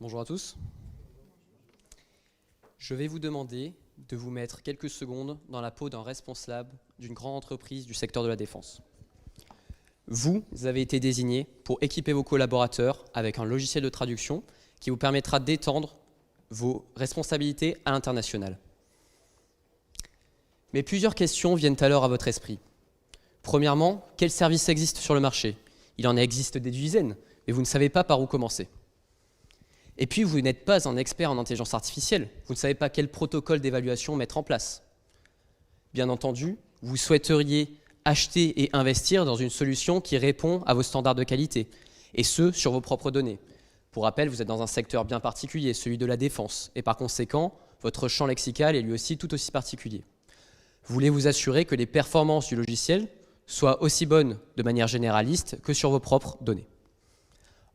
Bonjour à tous. Je vais vous demander de vous mettre quelques secondes dans la peau d'un responsable d'une grande entreprise du secteur de la défense. Vous avez été désigné pour équiper vos collaborateurs avec un logiciel de traduction qui vous permettra d'étendre vos responsabilités à l'international. Mais plusieurs questions viennent alors à votre esprit. Premièrement, quels services existent sur le marché? Il en existe des dizaines, mais vous ne savez pas par où commencer. Et puis, vous n'êtes pas un expert en intelligence artificielle. Vous ne savez pas quel protocole d'évaluation mettre en place. Bien entendu, vous souhaiteriez acheter et investir dans une solution qui répond à vos standards de qualité, et ce, sur vos propres données. Pour rappel, vous êtes dans un secteur bien particulier, celui de la défense, et par conséquent, votre champ lexical est lui aussi tout aussi particulier. Vous voulez vous assurer que les performances du logiciel soient aussi bonnes de manière généraliste que sur vos propres données.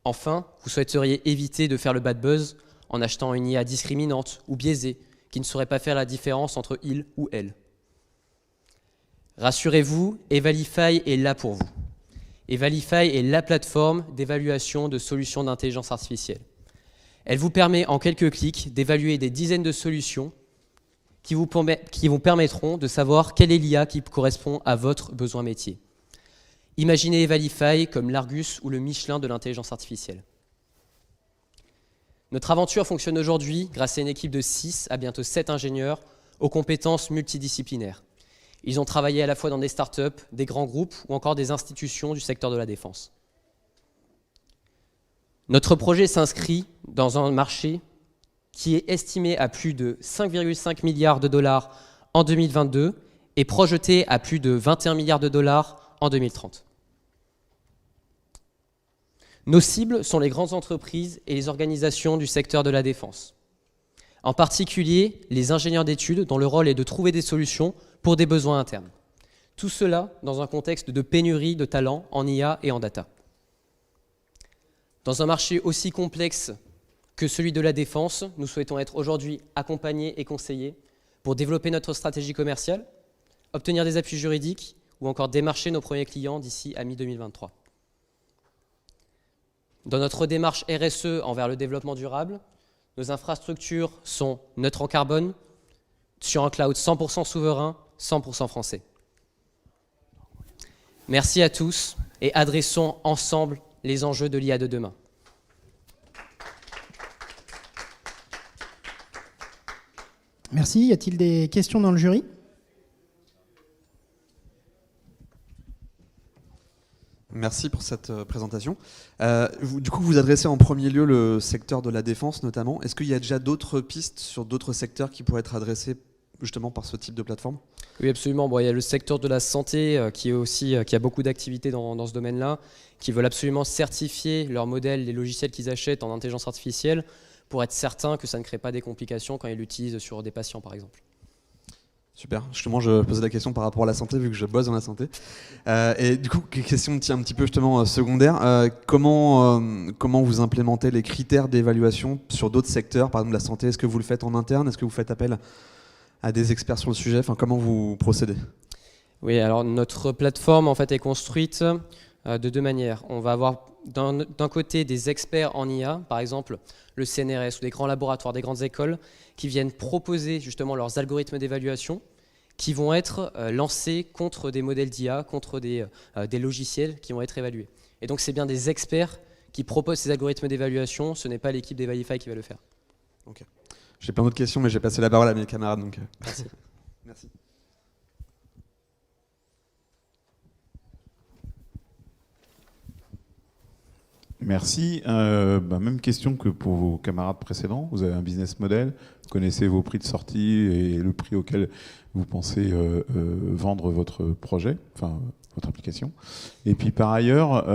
Enfin, vous souhaiteriez éviter de faire le bad buzz en achetant une IA discriminante ou biaisée qui ne saurait pas faire la différence entre il ou elle. Rassurez-vous, Evalify est là pour vous. Evalify est la plateforme d'évaluation de solutions d'intelligence artificielle. Elle vous permet en quelques clics d'évaluer des dizaines de solutions qui vous permettront de savoir quelle est l'IA qui correspond à votre besoin métier. Imaginez Evalify comme l'Argus ou le Michelin de l'intelligence artificielle. Notre aventure fonctionne aujourd'hui grâce à une équipe de 6 à bientôt 7 ingénieurs aux compétences multidisciplinaires. Ils ont travaillé à la fois dans des startups, des grands groupes ou encore des institutions du secteur de la défense. Notre projet s'inscrit dans un marché qui est estimé à plus de 5,5 milliards de dollars en 2022 et projeté à plus de 21 milliards de dollars en 2030. Nos cibles sont les grandes entreprises et les organisations du secteur de la défense. En particulier, les ingénieurs d'études dont le rôle est de trouver des solutions pour des besoins internes. Tout cela dans un contexte de pénurie de talents en IA et en data. Dans un marché aussi complexe que celui de la défense, nous souhaitons être aujourd'hui accompagnés et conseillés pour développer notre stratégie commerciale, obtenir des appuis juridiques ou encore démarcher nos premiers clients d'ici à mi-2023. Dans notre démarche RSE envers le développement durable, nos infrastructures sont neutres en carbone, sur un cloud 100% souverain, 100% français. Merci à tous et adressons ensemble les enjeux de l'IA de demain. Merci. Y a-t-il des questions dans le jury ? Merci pour cette présentation. Du coup, vous adressez en premier lieu le secteur de la défense notamment. Est-ce qu'il y a déjà d'autres pistes sur d'autres secteurs qui pourraient être adressés justement par ce type de plateforme? Oui, absolument. Bon, il y a le secteur de la santé qui a beaucoup d'activités dans ce domaine-là, qui veulent absolument certifier leurs modèles, les logiciels qu'ils achètent en intelligence artificielle pour être certains que ça ne crée pas des complications quand ils l'utilisent sur des patients, par exemple. Super. Justement, je posais la question par rapport à la santé, vu que je bosse dans la santé. Et du coup, question un petit peu justement secondaire. Comment vous implémentez les critères d'évaluation sur d'autres secteurs, par exemple la santé? Est-ce que vous le faites en interne? Est-ce que vous faites appel à des experts sur le sujet? Enfin, comment vous procédez? Oui, alors notre plateforme en fait est construite de deux manières. On va avoir d'un côté des experts en IA, par exemple le CNRS ou des grands laboratoires, des grandes écoles, qui viennent proposer justement leurs algorithmes d'évaluation qui vont être lancés contre des modèles d'IA, contre des logiciels qui vont être évalués. Et donc c'est bien des experts qui proposent ces algorithmes d'évaluation, ce n'est pas l'équipe d'Evalify qui va le faire. Ok. J'ai plein d'autres questions, mais j'ai passé la parole à mes camarades. Donc Merci. Merci. Merci. Même question que pour vos camarades précédents. Vous avez un business model, vous connaissez vos prix de sortie et le prix auquel vous pensez vendre votre projet, enfin votre application. Et puis par ailleurs,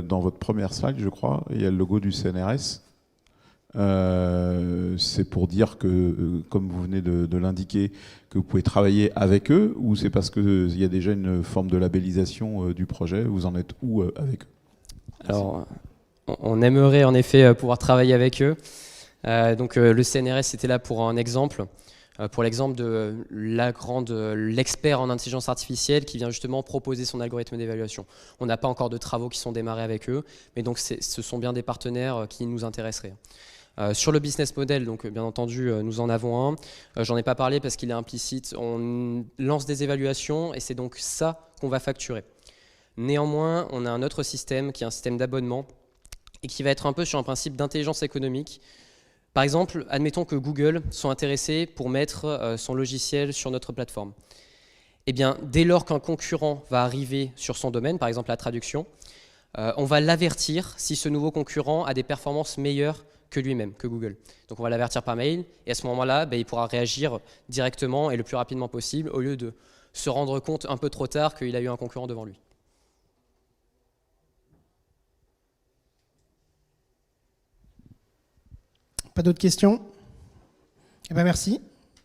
dans votre première slide, je crois, il y a le logo du CNRS. C'est pour dire que, comme vous venez de l'indiquer, que vous pouvez travailler avec eux, ou c'est parce qu'il y a déjà une forme de labellisation du projet? Vous en êtes où avec eux? Alors, on aimerait en effet pouvoir travailler avec eux. Donc le CNRS était là pour un exemple, pour l'exemple de l'expert en intelligence artificielle qui vient justement proposer son algorithme d'évaluation. On n'a pas encore de travaux qui sont démarrés avec eux, mais donc ce sont bien des partenaires qui nous intéresseraient. Sur le business model, donc bien entendu, nous en avons un. J'en ai pas parlé parce qu'il est implicite. On lance des évaluations et c'est donc ça qu'on va facturer. Néanmoins, on a un autre système qui est un système d'abonnement et qui va être un peu sur un principe d'intelligence économique. Par exemple, admettons que Google soit intéressé pour mettre son logiciel sur notre plateforme. Eh bien, dès lors qu'un concurrent va arriver sur son domaine, par exemple la traduction, on va l'avertir si ce nouveau concurrent a des performances meilleures que lui-même, que Google. Donc on va l'avertir par mail, et à ce moment-là, il pourra réagir directement et le plus rapidement possible, au lieu de se rendre compte un peu trop tard qu'il a eu un concurrent devant lui. Pas d'autres questions? Eh bien, merci.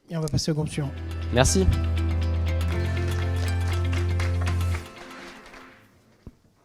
Et on va passer au groupe suivant. Merci.